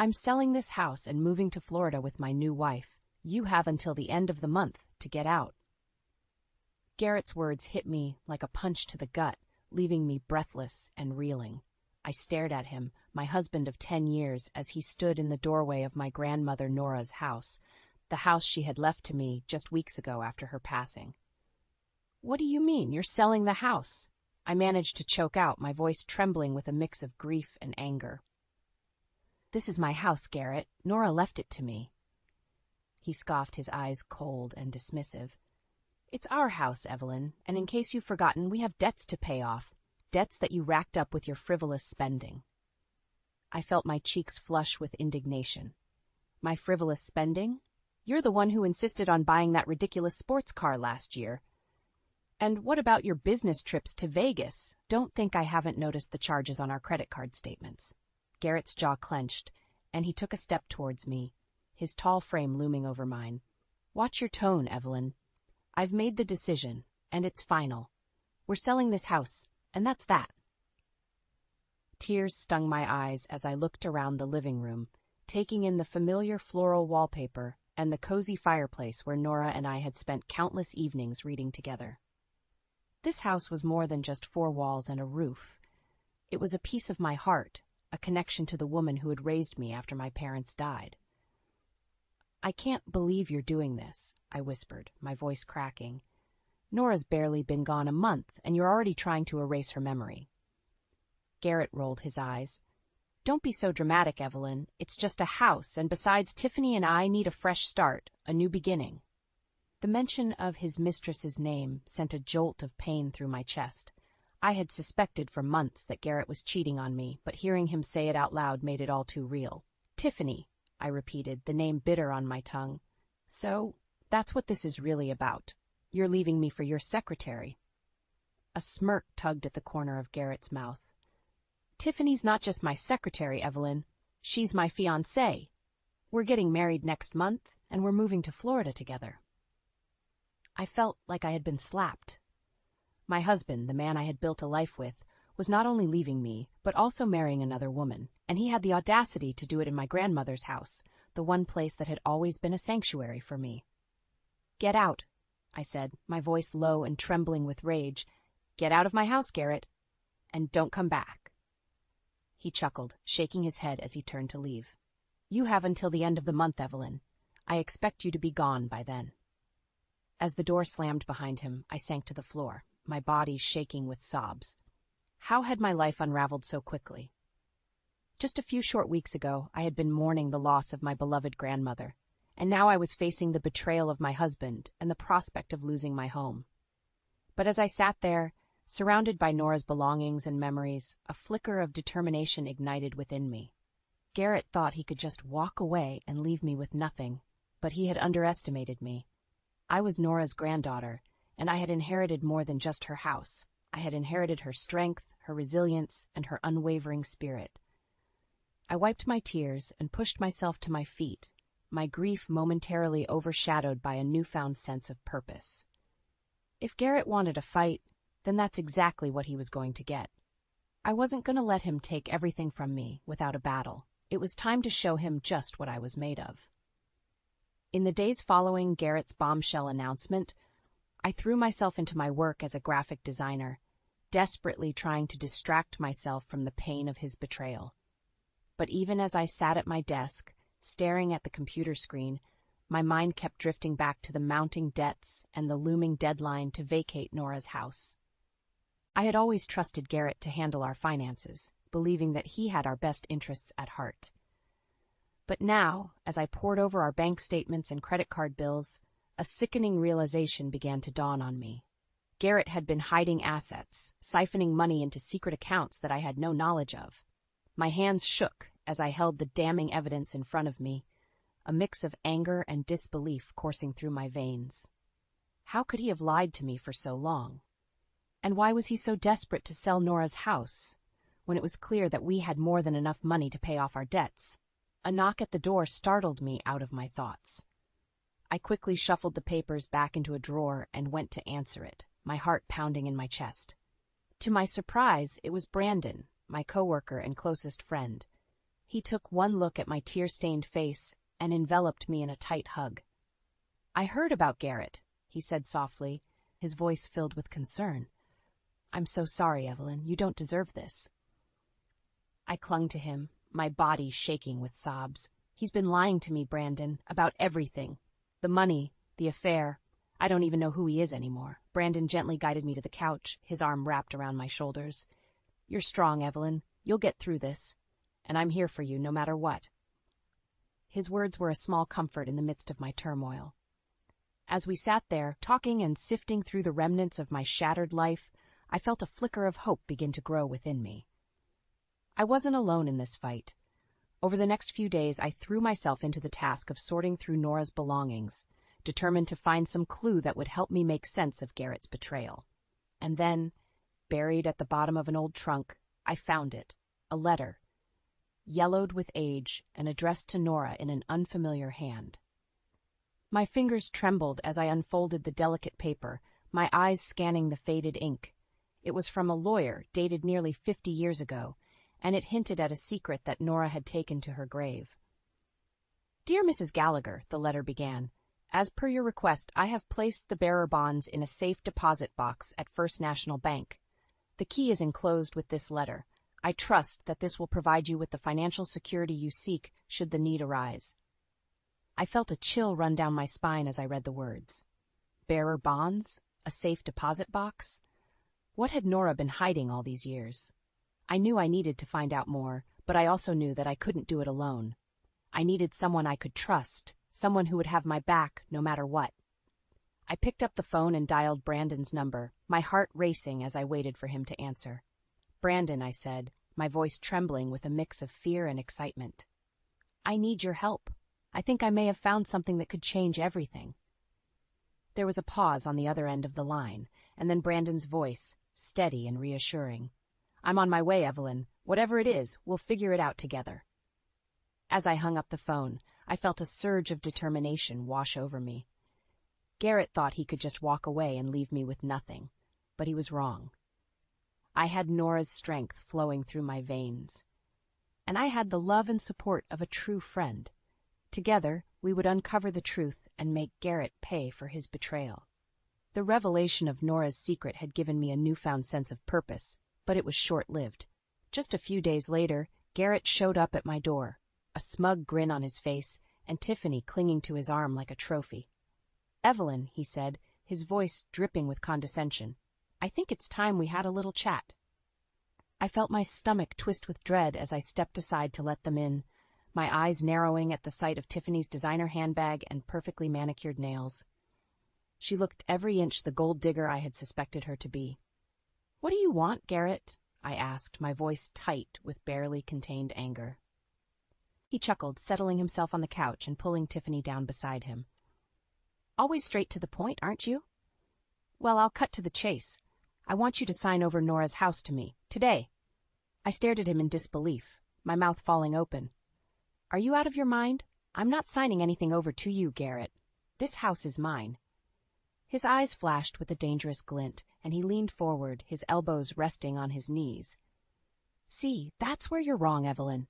I'm selling this house and moving to Florida with my new wife. You have until the end of the month to get out. Garrett's words hit me like a punch to the gut, leaving me breathless and reeling. I stared at him, my husband of 10 years, as he stood in the doorway of my grandmother Nora's house, the house she had left to me just weeks ago after her passing. What do you mean, you're selling the house? I managed to choke out, my voice trembling with a mix of grief and anger. This is my house, Garrett. Nora left it to me. He scoffed, his eyes cold and dismissive. It's our house, Evelyn, and in case you've forgotten, we have debts to pay off, debts that you racked up with your frivolous spending. I felt my cheeks flush with indignation. My frivolous spending? You're the one who insisted on buying that ridiculous sports car last year. And what about your business trips to Vegas? Don't think I haven't noticed the charges on our credit card statements. Garrett's jaw clenched, and he took a step towards me, his tall frame looming over mine. Watch your tone, Evelyn. I've made the decision, and it's final. We're selling this house, and that's that. Tears stung my eyes as I looked around the living room, taking in the familiar floral wallpaper and the cozy fireplace where Nora and I had spent countless evenings reading together. This house was more than just 4 walls and a roof. It was a piece of my heart, a connection to the woman who had raised me after my parents died. I can't believe you're doing this, I whispered, my voice cracking. Nora's barely been gone a month, and you're already trying to erase her memory. Garrett rolled his eyes. Don't be so dramatic, Evelyn. It's just a house, and besides, Tiffany and I need a fresh start, a new beginning. The mention of his mistress's name sent a jolt of pain through my chest. I had suspected for months that Garrett was cheating on me, but hearing him say it out loud made it all too real. Tiffany, I repeated, the name bitter on my tongue. So, that's what this is really about. You're leaving me for your secretary. A smirk tugged at the corner of Garrett's mouth. Tiffany's not just my secretary, Evelyn. She's my fiancée. We're getting married next month, and we're moving to Florida together. I felt like I had been slapped. My husband, the man I had built a life with, was not only leaving me, but also marrying another woman, and he had the audacity to do it in my grandmother's house, the one place that had always been a sanctuary for me. Get out, I said, my voice low and trembling with rage. Get out of my house, Garrett, and don't come back. He chuckled, shaking his head as he turned to leave. You have until the end of the month, Evelyn. I expect you to be gone by then. As the door slammed behind him, I sank to the floor, my body shaking with sobs. How had my life unraveled so quickly? Just a few short weeks ago, I had been mourning the loss of my beloved grandmother, and now I was facing the betrayal of my husband and the prospect of losing my home. But as I sat there, surrounded by Nora's belongings and memories, a flicker of determination ignited within me. Garrett thought he could just walk away and leave me with nothing, but he had underestimated me. I was Nora's granddaughter, and I had inherited more than just her house. I had inherited her strength, her resilience, and her unwavering spirit. I wiped my tears and pushed myself to my feet, my grief momentarily overshadowed by a newfound sense of purpose. If Garrett wanted a fight, then that's exactly what he was going to get. I wasn't going to let him take everything from me without a battle. It was time to show him just what I was made of. In the days following Garrett's bombshell announcement, I threw myself into my work as a graphic designer, desperately trying to distract myself from the pain of his betrayal. But even as I sat at my desk, staring at the computer screen, my mind kept drifting back to the mounting debts and the looming deadline to vacate Nora's house. I had always trusted Garrett to handle our finances, believing that he had our best interests at heart. But now, as I pored over our bank statements and credit card bills, a sickening realization began to dawn on me. Garrett had been hiding assets, siphoning money into secret accounts that I had no knowledge of. My hands shook as I held the damning evidence in front of me, a mix of anger and disbelief coursing through my veins. How could he have lied to me for so long? And why was he so desperate to sell Nora's house, when it was clear that we had more than enough money to pay off our debts? A knock at the door startled me out of my thoughts. I quickly shuffled the papers back into a drawer and went to answer it, my heart pounding in my chest. To my surprise, it was Brandon, my coworker and closest friend. He took one look at my tear-stained face and enveloped me in a tight hug. "I heard about Garrett," he said softly, his voice filled with concern. "I'm so sorry, Evelyn. You don't deserve this." I clung to him, my body shaking with sobs. "He's been lying to me, Brandon, about everything. The money, the affair. I don't even know who he is anymore." Brandon gently guided me to the couch, his arm wrapped around my shoulders. "You're strong, Evelyn. You'll get through this. And I'm here for you no matter what." His words were a small comfort in the midst of my turmoil. As we sat there, talking and sifting through the remnants of my shattered life, I felt a flicker of hope begin to grow within me. I wasn't alone in this fight. Over the next few days, I threw myself into the task of sorting through Nora's belongings, determined to find some clue that would help me make sense of Garrett's betrayal. And then, buried at the bottom of an old trunk, I found it, a letter, yellowed with age and addressed to Nora in an unfamiliar hand. My fingers trembled as I unfolded the delicate paper, my eyes scanning the faded ink. It was from a lawyer, dated nearly 50 years ago, and it hinted at a secret that Nora had taken to her grave. "Dear Mrs. Gallagher," the letter began, "as per your request, I have placed the bearer bonds in a safe deposit box at First National Bank. The key is enclosed with this letter. I trust that this will provide you with the financial security you seek should the need arise." I felt a chill run down my spine as I read the words. Bearer bonds? A safe deposit box? What had Nora been hiding all these years? I knew I needed to find out more, but I also knew that I couldn't do it alone. I needed someone I could trust, someone who would have my back no matter what. I picked up the phone and dialed Brandon's number, my heart racing as I waited for him to answer. "Brandon," I said, my voice trembling with a mix of fear and excitement. "I need your help. I think I may have found something that could change everything." There was a pause on the other end of the line, and then Brandon's voice, steady and reassuring. "I'm on my way, Evelyn. Whatever it is, we'll figure it out together." As I hung up the phone, I felt a surge of determination wash over me. Garrett thought he could just walk away and leave me with nothing, but he was wrong. I had Nora's strength flowing through my veins, and I had the love and support of a true friend. Together, we would uncover the truth and make Garrett pay for his betrayal. The revelation of Nora's secret had given me a newfound sense of purpose, but it was short-lived. Just a few days later, Garrett showed up at my door, a smug grin on his face, and Tiffany clinging to his arm like a trophy. "Evelyn," he said, his voice dripping with condescension, "I think it's time we had a little chat." I felt my stomach twist with dread as I stepped aside to let them in, my eyes narrowing at the sight of Tiffany's designer handbag and perfectly manicured nails. She looked every inch the gold digger I had suspected her to be. "What do you want, Garrett?" I asked, my voice tight with barely contained anger. He chuckled, settling himself on the couch and pulling Tiffany down beside him. "Always straight to the point, aren't you? Well, I'll cut to the chase. I want you to sign over Nora's house to me, today." I stared at him in disbelief, my mouth falling open. "Are you out of your mind? I'm not signing anything over to you, Garrett. This house is mine." His eyes flashed with a dangerous glint, and he leaned forward, his elbows resting on his knees. "See, that's where you're wrong, Evelyn.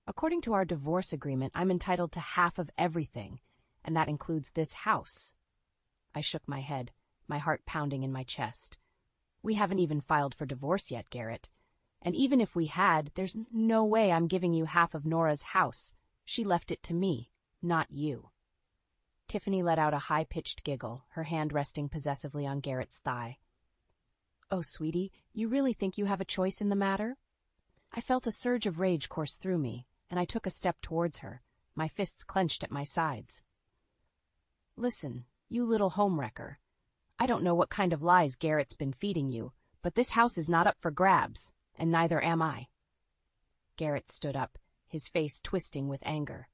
According to our divorce agreement, I'm entitled to half of everything, and that includes this house." I shook my head, my heart pounding in my chest. "We haven't even filed for divorce yet, Garrett. And even if we had, there's no way I'm giving you half of Nora's house. She left it to me, not you." Tiffany let out a high-pitched giggle, her hand resting possessively on Garrett's thigh. "Oh, sweetie, you really think you have a choice in the matter?" I felt a surge of rage course through me, and I took a step towards her, my fists clenched at my sides. "Listen, you little homewrecker. I don't know what kind of lies Garrett's been feeding you, but this house is not up for grabs, and neither am I." Garrett stood up, his face twisting with anger.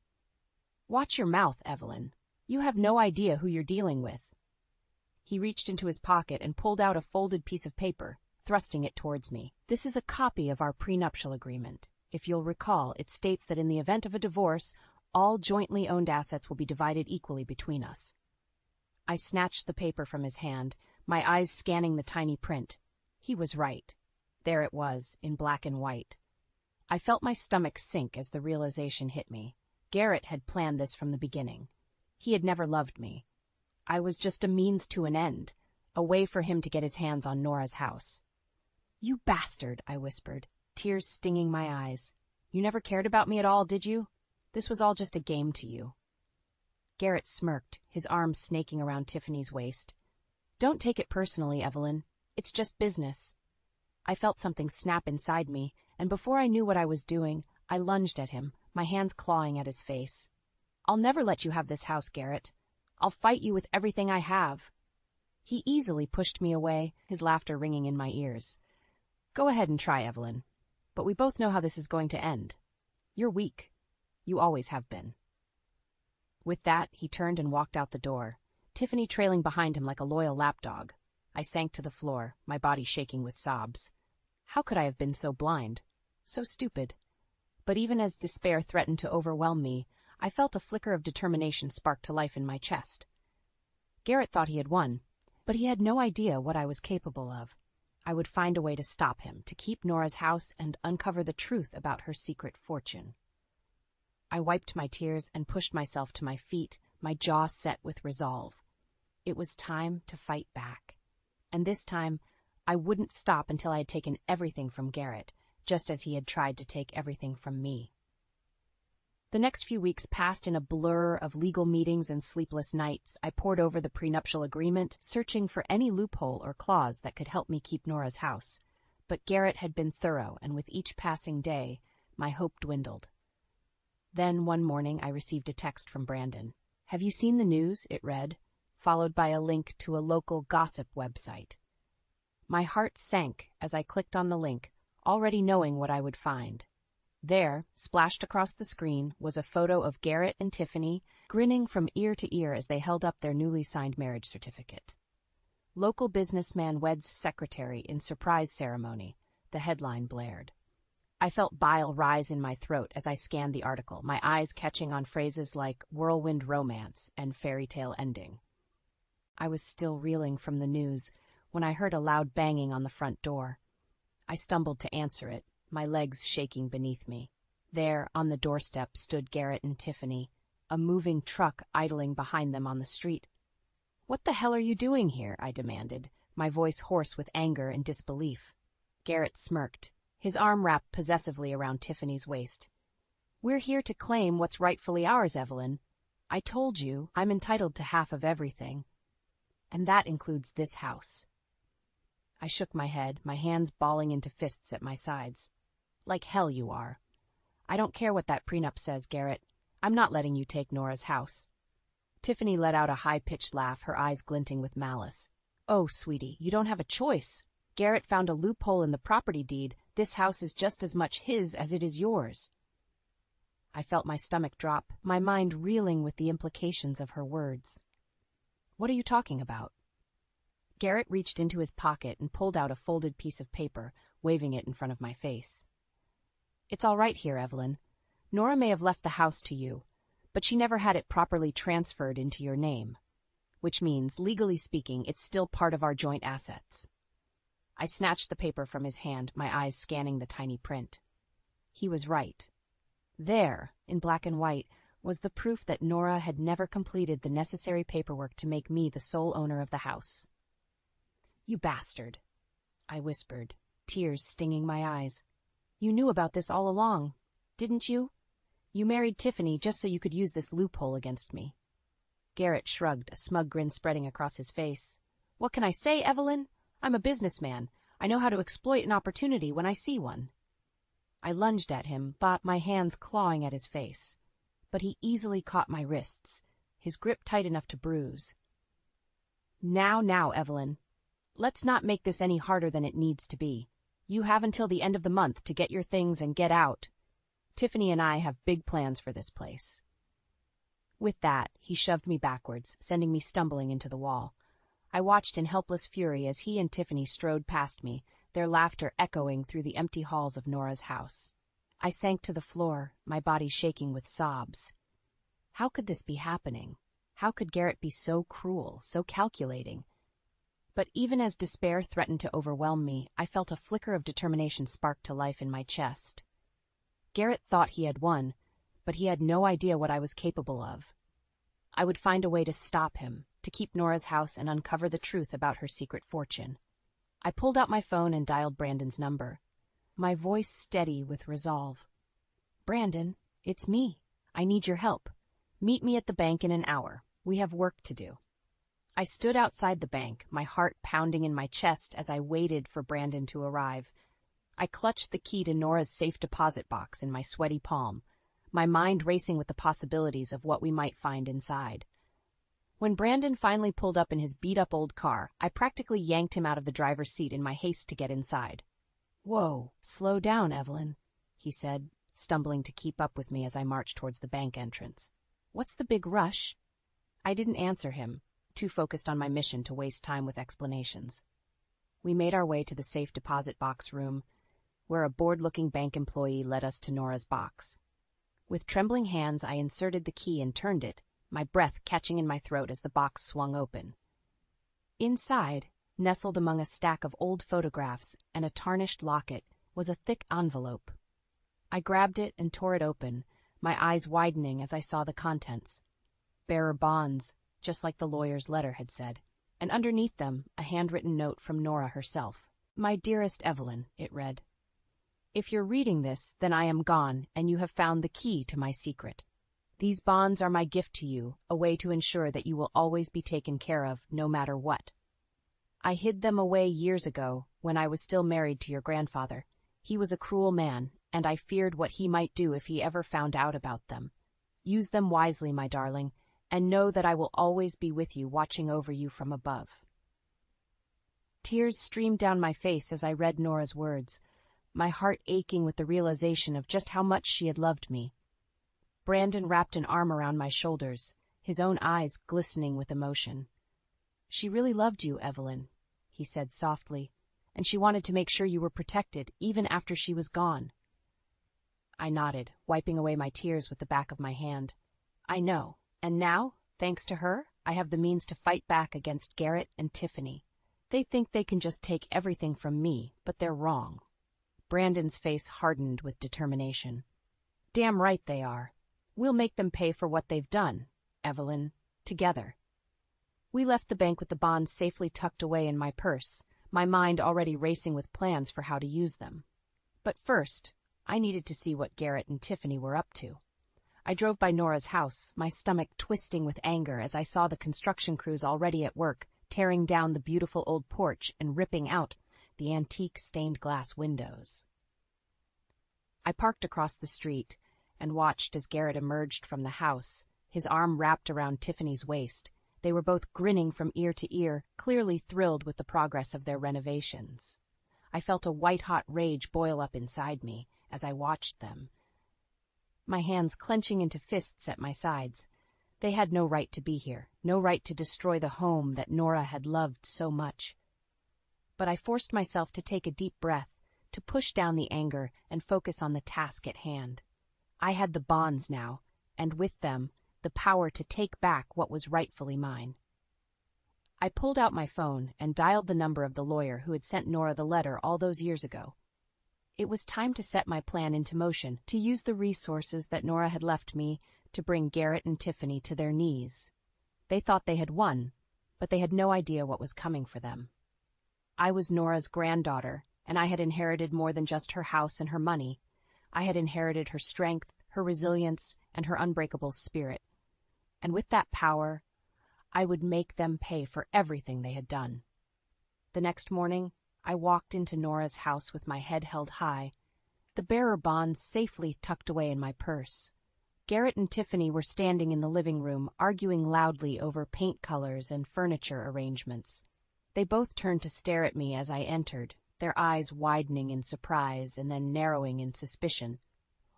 "Watch your mouth, Evelyn. You have no idea who you're dealing with." He reached into his pocket and pulled out a folded piece of paper, thrusting it towards me. "This is a copy of our prenuptial agreement. If you'll recall, it states that in the event of a divorce, all jointly owned assets will be divided equally between us." I snatched the paper from his hand, my eyes scanning the tiny print. He was right. There it was, in black and white. I felt my stomach sink as the realization hit me. Garrett had planned this from the beginning. He had never loved me. I was just a means to an end, a way for him to get his hands on Nora's house. "You bastard," I whispered, tears stinging my eyes. "You never cared about me at all, did you? This was all just a game to you." Garrett smirked, his arms snaking around Tiffany's waist. "Don't take it personally, Evelyn. It's just business." I felt something snap inside me, and before I knew what I was doing, I lunged at him, my hands clawing at his face. "I'll never let you have this house, Garrett. I'll fight you with everything I have." He easily pushed me away, his laughter ringing in my ears. "Go ahead and try, Evelyn. But we both know how this is going to end. You're weak. You always have been." With that, he turned and walked out the door, Tiffany trailing behind him like a loyal lapdog. I sank to the floor, my body shaking with sobs. How could I have been so blind? So stupid. But even as despair threatened to overwhelm me, I felt a flicker of determination spark to life in my chest. Garrett thought he had won, but he had no idea what I was capable of. I would find a way to stop him, to keep Nora's house and uncover the truth about her secret fortune. I wiped my tears and pushed myself to my feet, my jaw set with resolve. It was time to fight back. And this time, I wouldn't stop until I had taken everything from Garrett, just as he had tried to take everything from me. The next few weeks passed in a blur of legal meetings and sleepless nights. I pored over the prenuptial agreement, searching for any loophole or clause that could help me keep Nora's house. But Garrett had been thorough, and with each passing day, my hope dwindled. Then one morning I received a text from Brandon. "Have you seen the news?" it read, followed by a link to a local gossip website. My heart sank as I clicked on the link, already knowing what I would find. There, splashed across the screen, was a photo of Garrett and Tiffany, grinning from ear to ear as they held up their newly signed marriage certificate. "Local businessman weds secretary in surprise ceremony," the headline blared. I felt bile rise in my throat as I scanned the article, my eyes catching on phrases like whirlwind romance and fairy tale ending. I was still reeling from the news when I heard a loud banging on the front door. I stumbled to answer it, my legs shaking beneath me. There, on the doorstep, stood Garrett and Tiffany, a moving truck idling behind them on the street. "What the hell are you doing here?" I demanded, my voice hoarse with anger and disbelief. Garrett smirked, his arm wrapped possessively around Tiffany's waist. "We're here to claim what's rightfully ours, Evelyn. I told you I'm entitled to half of everything. And that includes this house." I shook my head, my hands balling into fists at my sides. "Like hell you are. I don't care what that prenup says, Garrett. I'm not letting you take Nora's house." Tiffany let out a high-pitched laugh, her eyes glinting with malice. "Oh, sweetie, you don't have a choice. Garrett found a loophole in the property deed. This house is just as much his as it is yours." I felt my stomach drop, my mind reeling with the implications of her words. "What are you talking about?" Garrett reached into his pocket and pulled out a folded piece of paper, waving it in front of my face. "It's all right here, Evelyn. Nora may have left the house to you, but she never had it properly transferred into your name, which means, legally speaking, it's still part of our joint assets." I snatched the paper from his hand, my eyes scanning the tiny print. He was right. There, in black and white, was the proof that Nora had never completed the necessary paperwork to make me the sole owner of the house. "You bastard," I whispered, tears stinging my eyes. "You knew about this all along, didn't you? You married Tiffany just so you could use this loophole against me." Garrett shrugged, a smug grin spreading across his face. "What can I say, Evelyn? I'm a businessman. I know how to exploit an opportunity when I see one." I lunged at him, my hands clawing at his face. But he easily caught my wrists, his grip tight enough to bruise. Now, Evelyn. Let's not make this any harder than it needs to be. You have until the end of the month to get your things and get out. Tiffany and I have big plans for this place." With that, he shoved me backwards, sending me stumbling into the wall. I watched in helpless fury as he and Tiffany strode past me, their laughter echoing through the empty halls of Nora's house. I sank to the floor, my body shaking with sobs. How could this be happening? How could Garrett be so cruel, so calculating? But even as despair threatened to overwhelm me, I felt a flicker of determination spark to life in my chest. Garrett thought he had won, but he had no idea what I was capable of. I would find a way to stop him, to keep Nora's house and uncover the truth about her secret fortune. I pulled out my phone and dialed Brandon's number, my voice steady with resolve. "Brandon, it's me. I need your help. Meet me at the bank in an hour. We have work to do." I stood outside the bank, my heart pounding in my chest as I waited for Brandon to arrive. I clutched the key to Nora's safe deposit box in my sweaty palm, my mind racing with the possibilities of what we might find inside. When Brandon finally pulled up in his beat-up old car, I practically yanked him out of the driver's seat in my haste to get inside. "Whoa, slow down, Evelyn," he said, stumbling to keep up with me as I marched towards the bank entrance. "What's the big rush?" I didn't answer him, too focused on my mission to waste time with explanations. We made our way to the safe deposit box room, where a bored-looking bank employee led us to Nora's box. With trembling hands, I inserted the key and turned it, my breath catching in my throat as the box swung open. Inside, nestled among a stack of old photographs and a tarnished locket, was a thick envelope. I grabbed it and tore it open, my eyes widening as I saw the contents. Bearer bonds, just like the lawyer's letter had said, and underneath them a handwritten note from Nora herself. "My dearest Evelyn," it read. "If you're reading this, then I am gone, and you have found the key to my secret. These bonds are my gift to you, a way to ensure that you will always be taken care of, no matter what. I hid them away years ago, when I was still married to your grandfather. He was a cruel man, and I feared what he might do if he ever found out about them. Use them wisely, my darling, and know that I will always be with you, watching over you from above." Tears streamed down my face as I read Nora's words, my heart aching with the realization of just how much she had loved me. Brandon wrapped an arm around my shoulders, his own eyes glistening with emotion. "She really loved you, Evelyn," he said softly, "and she wanted to make sure you were protected, even after she was gone." I nodded, wiping away my tears with the back of my hand. "I know, and now, thanks to her, I have the means to fight back against Garrett and Tiffany. They think they can just take everything from me, but they're wrong." Brandon's face hardened with determination. "Damn right they are. We'll make them pay for what they've done, Evelyn, together." We left the bank with the bonds safely tucked away in my purse, my mind already racing with plans for how to use them. But first, I needed to see what Garrett and Tiffany were up to. I drove by Nora's house, my stomach twisting with anger as I saw the construction crews already at work, tearing down the beautiful old porch and ripping out the antique stained glass windows. I parked across the street and watched as Garrett emerged from the house, his arm wrapped around Tiffany's waist. They were both grinning from ear to ear, clearly thrilled with the progress of their renovations. I felt a white-hot rage boil up inside me as I watched them, my hands clenching into fists at my sides. They had no right to be here, no right to destroy the home that Nora had loved so much. But I forced myself to take a deep breath, to push down the anger and focus on the task at hand. I had the bonds now, and with them, the power to take back what was rightfully mine. I pulled out my phone and dialed the number of the lawyer who had sent Nora the letter all those years ago. It was time to set my plan into motion, to use the resources that Nora had left me to bring Garrett and Tiffany to their knees. They thought they had won, but they had no idea what was coming for them. I was Nora's granddaughter, and I had inherited more than just her house and her money. I had inherited her strength, her resilience, and her unbreakable spirit. And with that power, I would make them pay for everything they had done. The next morning, I walked into Nora's house with my head held high, the bearer bonds safely tucked away in my purse. Garrett and Tiffany were standing in the living room, arguing loudly over paint colors and furniture arrangements. They both turned to stare at me as I entered, their eyes widening in surprise and then narrowing in suspicion.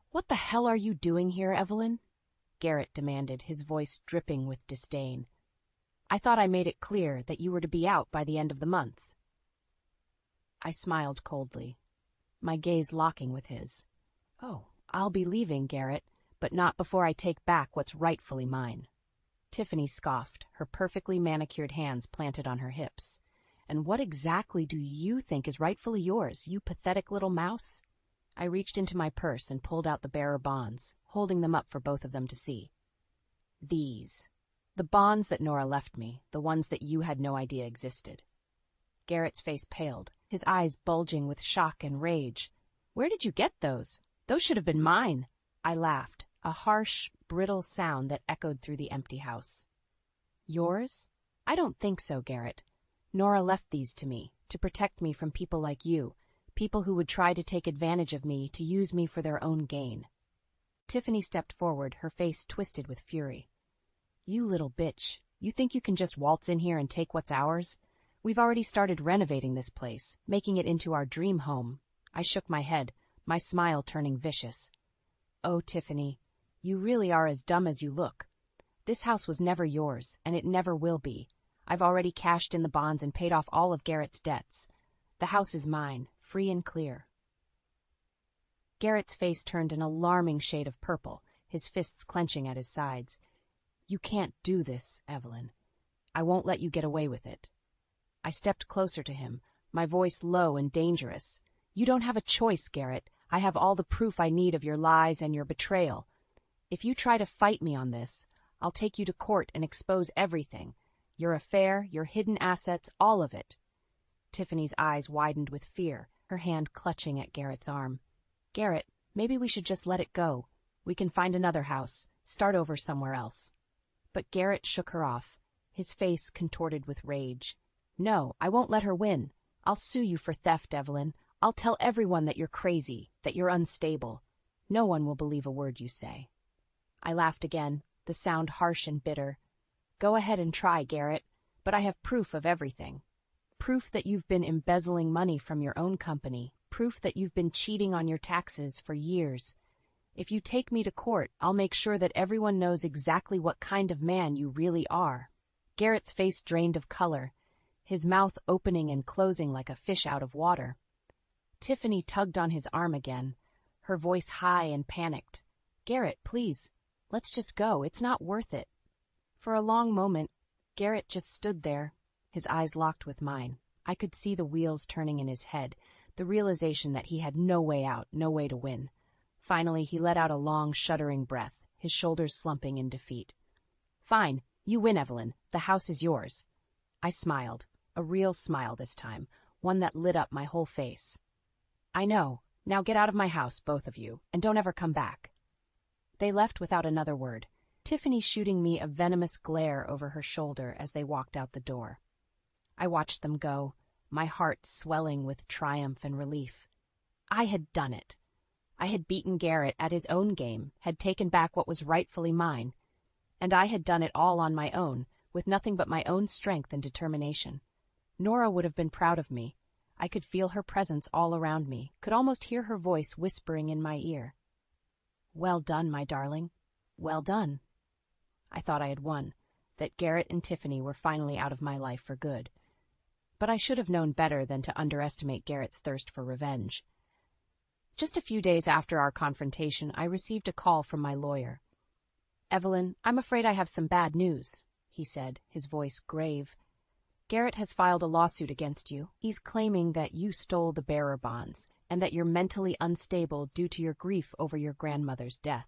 "What the hell are you doing here, Evelyn?" Garrett demanded, his voice dripping with disdain. "I thought I made it clear that you were to be out by the end of the month." I smiled coldly, my gaze locking with his. "Oh, I'll be leaving, Garrett, but not before I take back what's rightfully mine." Tiffany scoffed, her perfectly manicured hands planted on her hips. "And what exactly do you think is rightfully yours, you pathetic little mouse?" I reached into my purse and pulled out the bearer bonds, holding them up for both of them to see. These. The bonds that Nora left me, the ones that you had no idea existed. Garrett's face paled, his eyes bulging with shock and rage. Where did you get those? Those should have been mine. I laughed, a harsh, brittle sound that echoed through the empty house. Yours? I don't think so, Garrett. Nora left these to me, to protect me from people like you, people who would try to take advantage of me, to use me for their own gain. Tiffany stepped forward, her face twisted with fury. You little bitch, you think you can just waltz in here and take what's ours? We've already started renovating this place, making it into our dream home. I shook my head, my smile turning vicious. Oh, Tiffany, you really are as dumb as you look. This house was never yours, and it never will be. I've already cashed in the bonds and paid off all of Garrett's debts. The house is mine, free and clear. Garrett's face turned an alarming shade of purple, his fists clenching at his sides. You can't do this, Evelyn. I won't let you get away with it. I stepped closer to him, my voice low and dangerous. You don't have a choice, Garrett. I have all the proof I need of your lies and your betrayal. If you try to fight me on this, I'll take you to court and expose everything. Your affair, your hidden assets, all of it. Tiffany's eyes widened with fear, her hand clutching at Garrett's arm. Garrett, maybe we should just let it go. We can find another house, start over somewhere else. But Garrett shook her off, his face contorted with rage. No, I won't let her win. I'll sue you for theft, Evelyn. I'll tell everyone that you're crazy, that you're unstable. No one will believe a word you say. I laughed again, the sound harsh and bitter. Go ahead and try, Garrett, but I have proof of everything. Proof that you've been embezzling money from your own company, proof that you've been cheating on your taxes for years. If you take me to court, I'll make sure that everyone knows exactly what kind of man you really are. Garrett's face drained of color, his mouth opening and closing like a fish out of water. Tiffany tugged on his arm again, her voice high and panicked. Garrett, please, let's just go. It's not worth it. For a long moment, Garrett just stood there, his eyes locked with mine. I could see the wheels turning in his head, the realization that he had no way out, no way to win. Finally, he let out a long, shuddering breath, his shoulders slumping in defeat. Fine, you win, Evelyn. The house is yours. I smiled, a real smile this time, one that lit up my whole face. I know. Now get out of my house, both of you, and don't ever come back. They left without another word, Tiffany shooting me a venomous glare over her shoulder as they walked out the door. I watched them go, my heart swelling with triumph and relief. I had done it. I had beaten Garrett at his own game, had taken back what was rightfully mine, and I had done it all on my own, with nothing but my own strength and determination. Nora would have been proud of me. I could feel her presence all around me, could almost hear her voice whispering in my ear. Well done, my darling. Well done. I thought I had won, that Garrett and Tiffany were finally out of my life for good. But I should have known better than to underestimate Garrett's thirst for revenge. Just a few days after our confrontation, I received a call from my lawyer. Evelyn, I'm afraid I have some bad news, he said, his voice grave. Garrett has filed a lawsuit against you. He's claiming that you stole the bearer bonds and that you're mentally unstable due to your grief over your grandmother's death.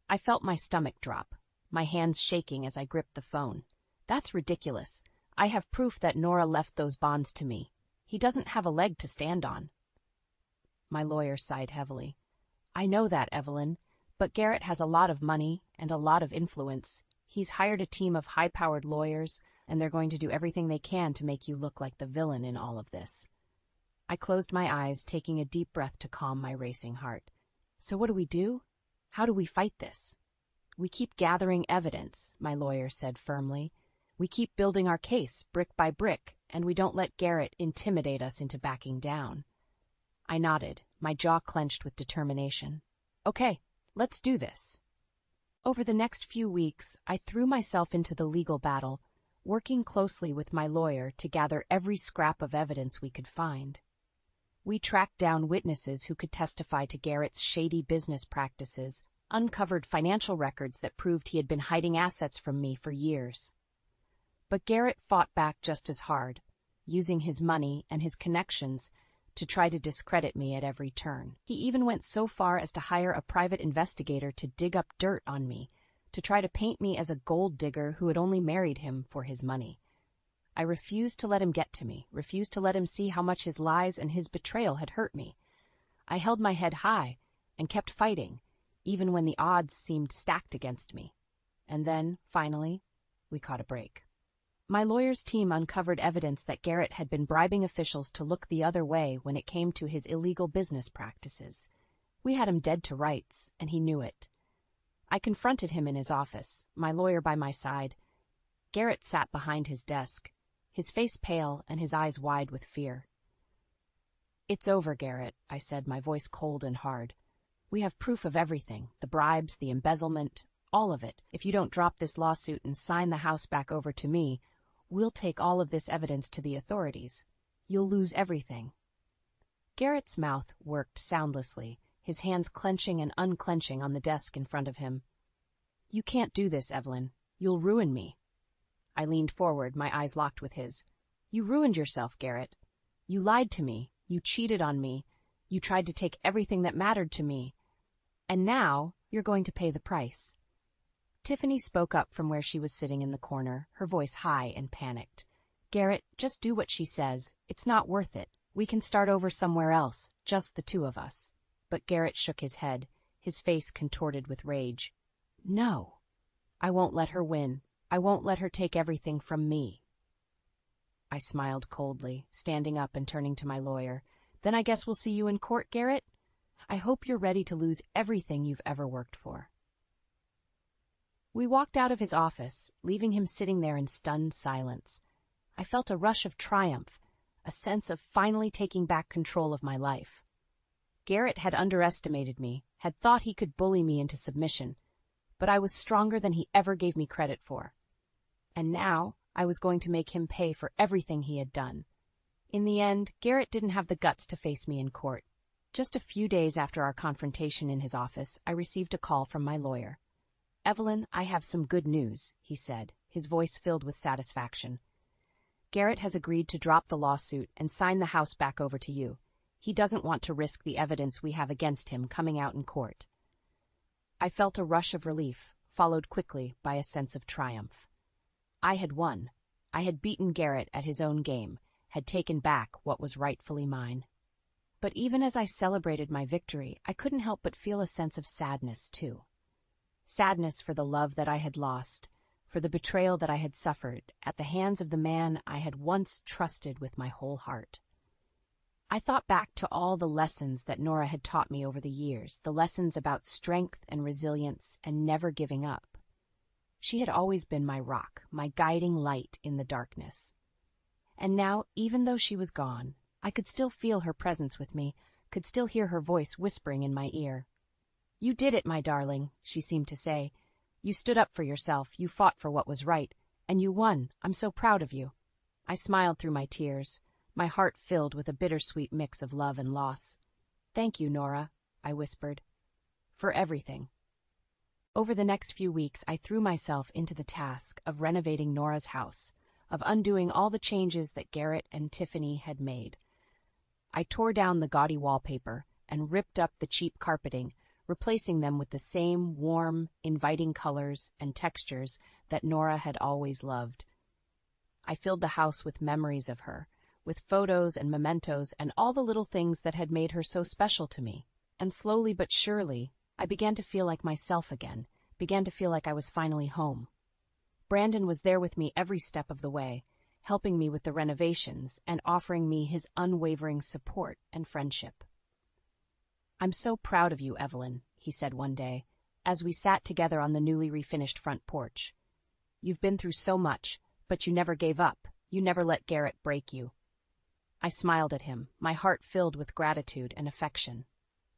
I felt my stomach drop, my hands shaking as I gripped the phone. That's ridiculous. I have proof that Nora left those bonds to me. He doesn't have a leg to stand on. My lawyer sighed heavily. I know that, Evelyn, but Garrett has a lot of money and a lot of influence. He's hired a team of high-powered lawyers, and they're going to do everything they can to make you look like the villain in all of this. I closed my eyes, taking a deep breath to calm my racing heart. So what do we do? How do we fight this? We keep gathering evidence, my lawyer said firmly. We keep building our case, brick by brick, and we don't let Garrett intimidate us into backing down. I nodded, my jaw clenched with determination. Okay, let's do this. Over the next few weeks, I threw myself into the legal battle, working closely with my lawyer to gather every scrap of evidence we could find. We tracked down witnesses who could testify to Garrett's shady business practices, uncovered financial records that proved he had been hiding assets from me for years. But Garrett fought back just as hard, using his money and his connections to try to discredit me at every turn. He even went so far as to hire a private investigator to dig up dirt on me, to try to paint me as a gold digger who had only married him for his money. I refused to let him get to me, refused to let him see how much his lies and his betrayal had hurt me. I held my head high and kept fighting, even when the odds seemed stacked against me. And then, finally, we caught a break. My lawyer's team uncovered evidence that Garrett had been bribing officials to look the other way when it came to his illegal business practices. We had him dead to rights, and he knew it. I confronted him in his office, my lawyer by my side. Garrett sat behind his desk, his face pale and his eyes wide with fear. "It's over, Garrett," I said, my voice cold and hard. "We have proof of everything, the bribes, the embezzlement, all of it. If you don't drop this lawsuit and sign the house back over to me, we'll take all of this evidence to the authorities. You'll lose everything." Garrett's mouth worked soundlessly, his hands clenching and unclenching on the desk in front of him. "You can't do this, Evelyn. You'll ruin me." I leaned forward, my eyes locked with his. "You ruined yourself, Garrett. You lied to me. You cheated on me. You tried to take everything that mattered to me. And now you're going to pay the price." Tiffany spoke up from where she was sitting in the corner, her voice high and panicked. "Garrett, just do what she says. It's not worth it. We can start over somewhere else, just the two of us." But Garrett shook his head, his face contorted with rage. "No. I won't let her win. I won't let her take everything from me." I smiled coldly, standing up and turning to my lawyer. "Then I guess we'll see you in court, Garrett? I hope you're ready to lose everything you've ever worked for." We walked out of his office, leaving him sitting there in stunned silence. I felt a rush of triumph, a sense of finally taking back control of my life. Garrett had underestimated me, had thought he could bully me into submission, but I was stronger than he ever gave me credit for. And now I was going to make him pay for everything he had done. In the end, Garrett didn't have the guts to face me in court. Just a few days after our confrontation in his office, I received a call from my lawyer. "Evelyn, I have some good news," he said, his voice filled with satisfaction. "Garrett has agreed to drop the lawsuit and sign the house back over to you. He doesn't want to risk the evidence we have against him coming out in court." I felt a rush of relief, followed quickly by a sense of triumph. I had won. I had beaten Garrett at his own game, had taken back what was rightfully mine. But even as I celebrated my victory, I couldn't help but feel a sense of sadness, too. Sadness for the love that I had lost, for the betrayal that I had suffered at the hands of the man I had once trusted with my whole heart. I thought back to all the lessons that Nora had taught me over the years, the lessons about strength and resilience and never giving up. She had always been my rock, my guiding light in the darkness. And now, even though she was gone, I could still feel her presence with me, could still hear her voice whispering in my ear. "You did it, my darling," she seemed to say. "You stood up for yourself, you fought for what was right, and you won. I'm so proud of you." I smiled through my tears, my heart filled with a bittersweet mix of love and loss. "Thank you, Nora," I whispered, "for everything." Over the next few weeks, I threw myself into the task of renovating Nora's house, of undoing all the changes that Garrett and Tiffany had made. I tore down the gaudy wallpaper and ripped up the cheap carpeting, replacing them with the same warm, inviting colors and textures that Nora had always loved. I filled the house with memories of her, with photos and mementos and all the little things that had made her so special to me. And slowly but surely, I began to feel like myself again, began to feel like I was finally home. Brandon was there with me every step of the way, helping me with the renovations and offering me his unwavering support and friendship. "I'm so proud of you, Evelyn," he said one day, as we sat together on the newly refinished front porch. "You've been through so much, but you never gave up. You never let Garrett break you." I smiled at him, my heart filled with gratitude and affection.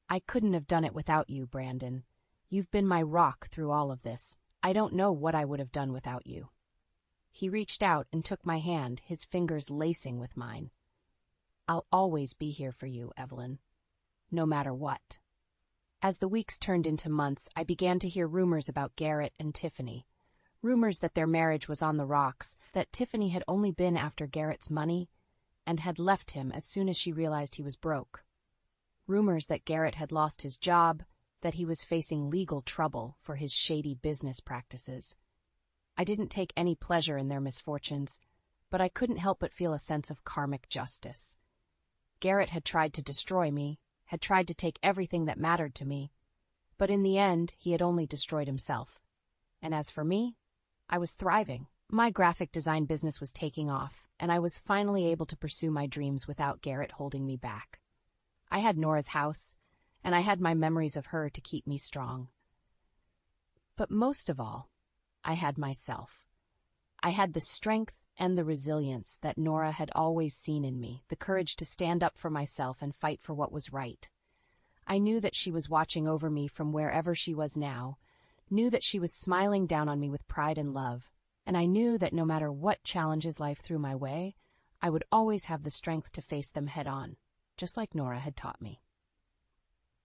"I couldn't have done it without you, Brandon. You've been my rock through all of this. I don't know what I would have done without you." He reached out and took my hand, his fingers lacing with mine. "I'll always be here for you, Evelyn, no matter what." As the weeks turned into months, I began to hear rumors about Garrett and Tiffany. Rumors that their marriage was on the rocks, that Tiffany had only been after Garrett's money, and had left him as soon as she realized he was broke. Rumors that Garrett had lost his job, that he was facing legal trouble for his shady business practices. I didn't take any pleasure in their misfortunes, but I couldn't help but feel a sense of karmic justice. Garrett had tried to destroy me, had tried to take everything that mattered to me, but in the end he had only destroyed himself. And as for me, I was thriving. My graphic design business was taking off, and I was finally able to pursue my dreams without Garrett holding me back. I had Nora's house, and I had my memories of her to keep me strong. But most of all, I had myself. I had the strength and the resilience that Nora had always seen in me, the courage to stand up for myself and fight for what was right. I knew that she was watching over me from wherever she was now, knew that she was smiling down on me with pride and love, and I knew that no matter what challenges life threw my way, I would always have the strength to face them head on, just like Nora had taught me.